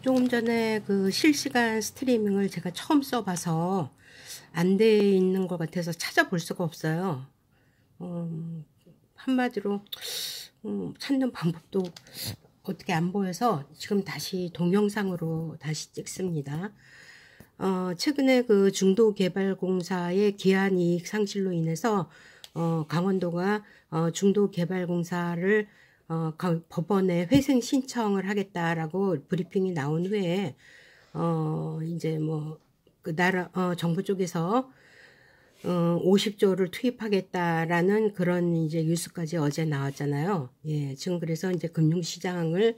조금 전에 그 실시간 스트리밍을 제가 처음 써봐서 안 돼 있는 것 같아서 찾아볼 수가 없어요. 한마디로 찾는 방법도 어떻게 안 보여서 지금 다시 동영상으로 다시 찍습니다. 최근에 그 중도개발공사의 기한이익 상실로 인해서 강원도가 중도개발공사를 법원에 회생 신청을 하겠다라고 브리핑이 나온 후에 이제 뭐 그 나라 정부 쪽에서 50조를 투입하겠다라는 그런 이제 뉴스까지 어제 나왔잖아요. 예, 지금 그래서 이제 금융시장을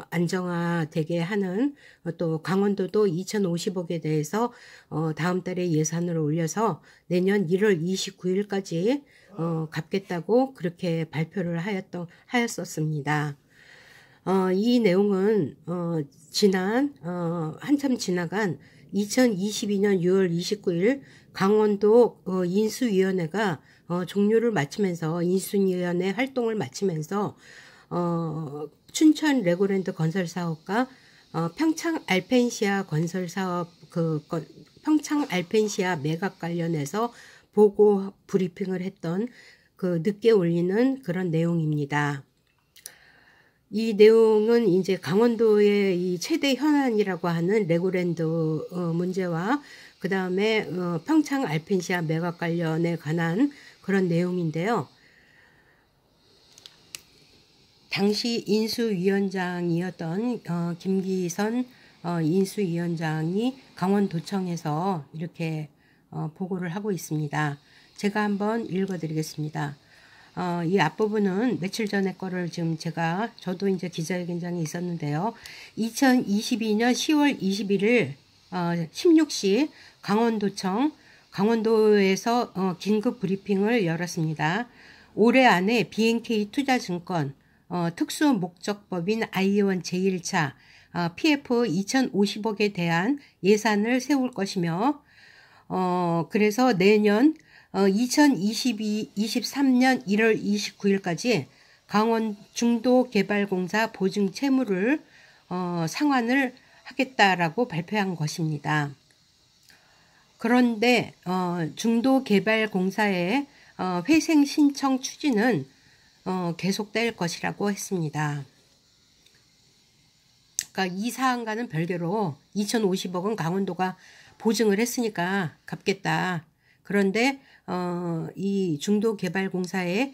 안정화되게 하는 또 강원도도 2050억에 대해서 다음 달에 예산을 올려서 내년 1월 29일까지 갚겠다고 그렇게 발표를 하였었습니다. 이 내용은 한참 지나간 2022년 6월 29일 강원도 인수위원회가 종료를 마치면서 인수위원회 활동을 마치면서 춘천 레고랜드 건설 사업과 평창 알펜시아 건설 사업 평창 알펜시아 매각 관련해서 보고 브리핑을 했던 그 늦게 올리는 그런 내용입니다. 이 내용은 이제 강원도의 이 최대 현안이라고 하는 레고랜드 문제와 그 다음에 평창 알펜시아 매각 관련에 관한 그런 내용인데요. 당시 인수위원장이었던 김기선 인수위원장이 강원도청에서 이렇게 보고를 하고 있습니다. 제가 한번 읽어드리겠습니다. 이 앞부분은 며칠 전에 거를 지금 저도 이제 기자회견장에 있었는데요. 2022년 10월 21일 16시 강원도에서 긴급 브리핑을 열었습니다. 올해 안에 BNK 투자증권 특수목적법인 I1 제1차 PF 2050억에 대한 예산을 세울 것이며 그래서 내년 2023년 1월 29일까지 강원 중도개발공사 보증 채무를 상환을 하겠다라고 발표한 것입니다. 그런데 중도개발공사의 회생 신청 추진은 계속될 것이라고 했습니다. 그러니까 이 사안과는 별개로 2050억은 강원도가 보증을 했으니까 갚겠다. 그런데 이 중도개발공사의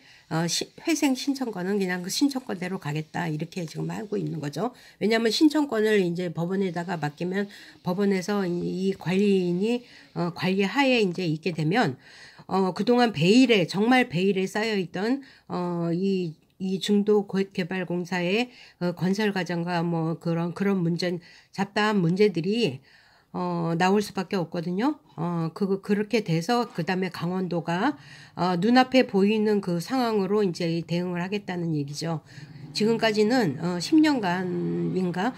회생 신청권은 그냥 그 신청권대로 가겠다 이렇게 지금 하고 있는 거죠. 왜냐하면 신청권을 이제 법원에다가 맡기면 법원에서 이 관리인이 관리하에 이제 있게 되면 그동안 정말 베일에 쌓여있던 이 중도개발공사의 건설 과정과 뭐 그런 잡다한 문제들이 나올 수밖에 없거든요. 그렇게 돼서 그 다음에 강원도가 눈앞에 보이는 그 상황으로 이제 대응을 하겠다는 얘기죠. 지금까지는 10년간인가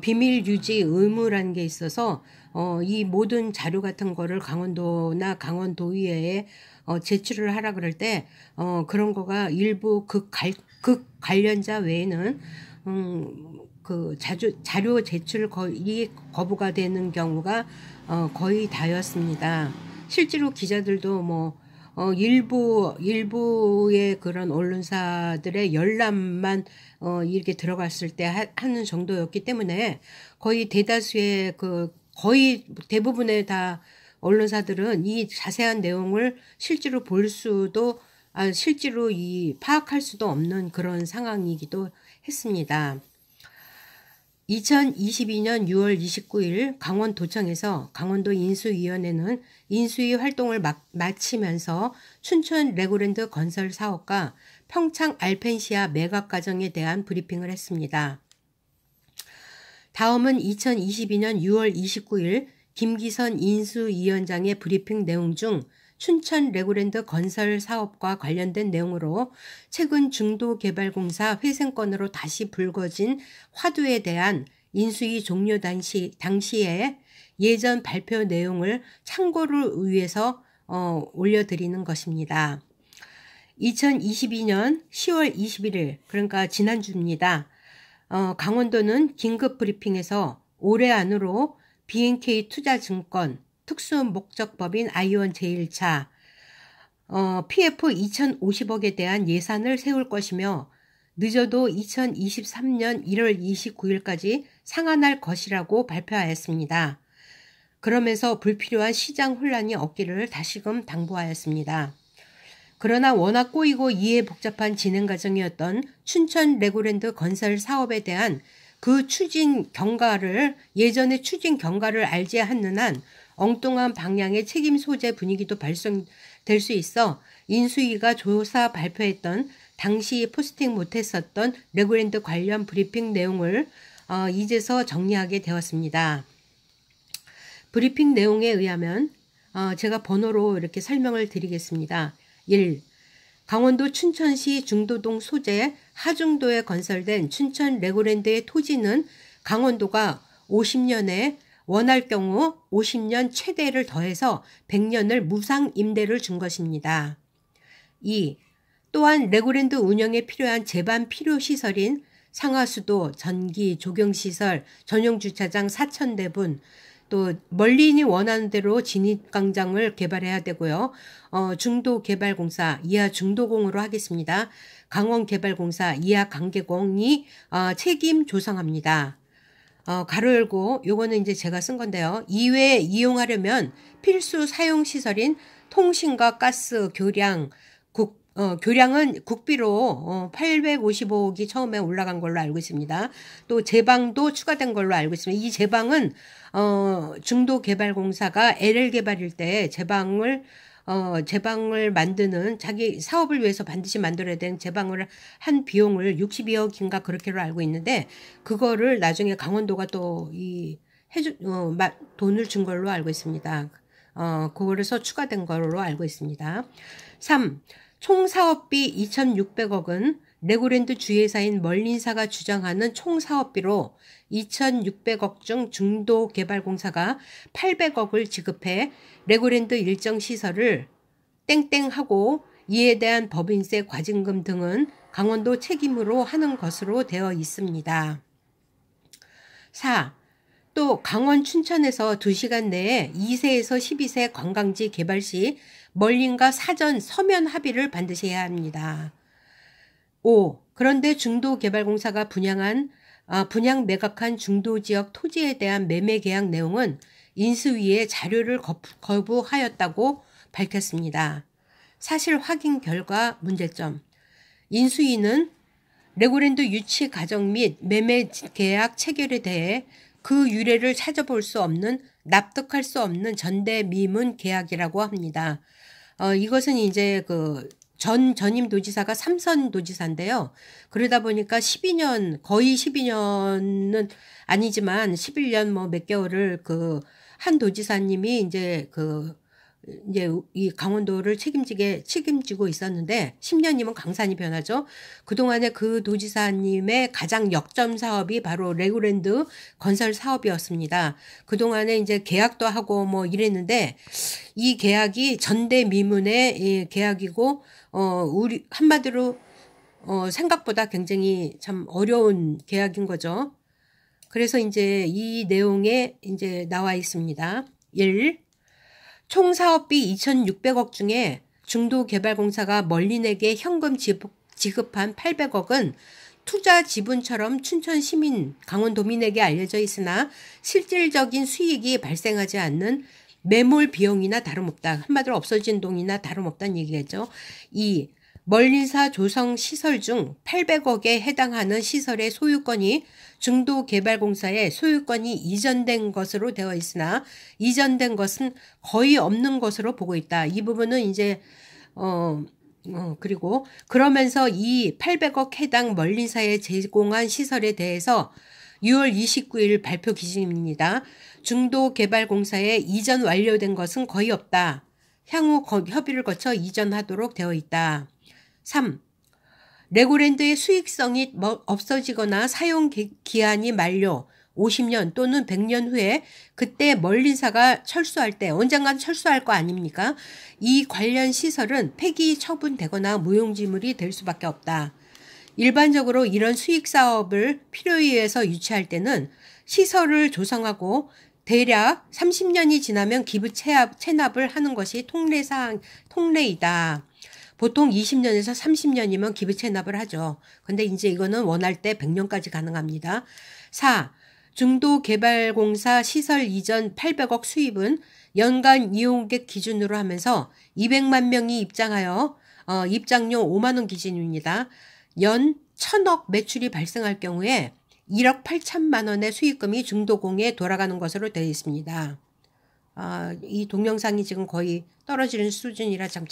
비밀 유지 의무라는 게 있어서 이 모든 자료 같은 거를 강원도나 강원도의회에 제출을 하라 그럴 때 그런 거가 일부 극 관련자 외에는 그 자료 제출 거부가 되는 경우가 거의 다였습니다. 실제로 기자들도 뭐 일부의 그런 언론사들의 열람만 이렇게 들어갔을 때 하는 정도였기 때문에 거의 대다수의 거의 대부분의 다 언론사들은 이 자세한 내용을 실제로 실제로 파악할 수도 없는 그런 상황이기도 했습니다. 2022년 6월 29일 강원도청에서 강원도 인수위원회는 인수위 활동을 마치면서 춘천 레고랜드 건설 사업과 평창 알펜시아 매각 과정에 대한 브리핑을 했습니다. 다음은 2022년 6월 29일 김기선 인수위원장의 브리핑 내용 중 춘천 레고랜드 건설 사업과 관련된 내용으로 최근 중도개발공사 회생건으로 다시 불거진 화두에 대한 인수위 종료 당시에 예전 발표 내용을 참고를 위해서 올려드리는 것입니다. 2022년 10월 21일 그러니까 지난주입니다. 강원도는 긴급 브리핑에서 올해 안으로 BNK 투자증권, 특수목적법인 아이온 제1차, PF 2,050억에 대한 예산을 세울 것이며 늦어도 2023년 1월 29일까지 상환할 것이라고 발표하였습니다. 그러면서 불필요한 시장 혼란이 없기를 다시금 당부하였습니다. 그러나 워낙 꼬이고 이해 복잡한 진행 과정이었던 춘천 레고랜드 건설 사업에 대한 그 예전의 추진 경과를 알지 않는 한 엉뚱한 방향의 책임 소재 분위기도 발생될 수 있어 인수위가 조사 발표했던 당시 포스팅 못했었던 레고랜드 관련 브리핑 내용을 이제서 정리하게 되었습니다. 브리핑 내용에 의하면 제가 번호로 이렇게 설명을 드리겠습니다. 1. 강원도 춘천시 중도동 소재 하중도에 건설된 춘천 레고랜드의 토지는 강원도가 50년에 원할 경우 50년 최대를 더해서 100년을 무상 임대를 준 것입니다. 2. 또한 레고랜드 운영에 필요한 제반 필요 시설인 상하수도, 전기, 조경시설, 전용 주차장 4,000대분, 또 멀리인이 원하는 대로 진입광장을 개발해야 되고요. 중도개발공사, 이하 중도공으로 하겠습니다. 강원개발공사, 이하 강계공이 책임 조성합니다. 가로 열고 요거는 이제 제가 쓴 건데요. 이외에 이용하려면 필수 사용시설인 통신과 가스, 교량, 교량은 국비로 855억이 처음에 올라간 걸로 알고 있습니다. 또 제방도 추가된 걸로 알고 있습니다. 이 제방은 중도개발공사가 LL개발일 때 제방을 만드는 자기 사업을 위해서 반드시 만들어야 되는 제방을 한 비용을 62억인가 그렇게로 알고 있는데 그거를 나중에 강원도가 또 돈을 준 걸로 알고 있습니다. 그거에서 추가된 걸로 알고 있습니다. 3. 총 사업비 2,600억은 레고랜드 주회사인 멀린사가 주장하는 총 사업비로 2,600억 중 중도개발공사가 800억을 지급해 레고랜드 일정 시설을 땡땡하고 이에 대한 법인세 과징금 등은 강원도 책임으로 하는 것으로 되어 있습니다. 4. 또 강원 춘천에서 2시간 내에 2세에서 12세 관광지 개발 시 멀린과 사전 서면 합의를 반드시 해야 합니다. 5. 그런데 중도개발공사가 분양 매각한 중도지역 토지에 대한 매매 계약 내용은 인수위에 자료를 거부하였다고 밝혔습니다. 사실 확인 결과 문제점. 인수위는 레고랜드 유치 과정 및 매매 계약 체결에 대해 그 유래를 찾아볼 수 없는 납득할 수 없는 전대미문 계약이라고 합니다. 이것은 이제 전임 도지사가 삼선 도지사인데요. 그러다 보니까 12년, 거의 12년은 아니지만 11년 몇 개월을 한 도지사님이 이제 이 강원도를 책임지고 있었는데 10년이면 강산이 변하죠. 그동안에 그 도지사님의 가장 역점 사업이 바로 레고랜드 건설 사업이었습니다. 그동안에 이제 계약도 하고 이랬는데 이 계약이 전대미문의 계약이고 우리 한마디로 생각보다 굉장히 참 어려운 계약인 거죠. 그래서 이제 이 내용에 이제 나와 있습니다. 1. 총 사업비 2,600억 중에 중도개발공사가 멀린에게 현금 지급한 800억은 투자 지분처럼 춘천 시민, 강원도민에게 알려져 있으나 실질적인 수익이 발생하지 않는 매몰 비용이나 다름없다. 한마디로 없어진 돈이나 다름없다는 얘기겠죠. 2. 멀린사 조성 시설 중 800억에 해당하는 시설의 소유권이 중도개발공사의 소유권이 이전된 것으로 되어 있으나 이전된 것은 거의 없는 것으로 보고 있다. 이 부분은 이제 그리고 그러면서 이 800억 해당 멀린사에 제공한 시설에 대해서 6월 29일 발표 기준입니다. 중도개발공사에 이전 완료된 것은 거의 없다. 향후 협의를 거쳐 이전하도록 되어 있다. 3. 레고랜드의 수익성이 없어지거나 사용 기한이 만료 50년 또는 100년 후에 그때 멀린사가 철수할 때 언젠간 철수할 거 아닙니까? 이 관련 시설은 폐기 처분되거나 무용지물이 될 수밖에 없다. 일반적으로 이런 수익 사업을 필요에 의해서 유치할 때는 시설을 조성하고 대략 30년이 지나면 기부 체납을 하는 것이 통례이다. 보통 20년에서 30년이면 기부 체납을 하죠. 근데 이제 이거는 원할 때 100년까지 가능합니다. 4. 중도개발공사 시설 이전 800억 수입은 연간 이용객 기준으로 하면서 200만 명이 입장하여 입장료 5만 원 기준입니다. 연 1000억 매출이 발생할 경우에 1억 8천만 원의 수익금이 중도공에 돌아가는 것으로 되어 있습니다. 이 동영상이 지금 거의 떨어지는 수준이라 참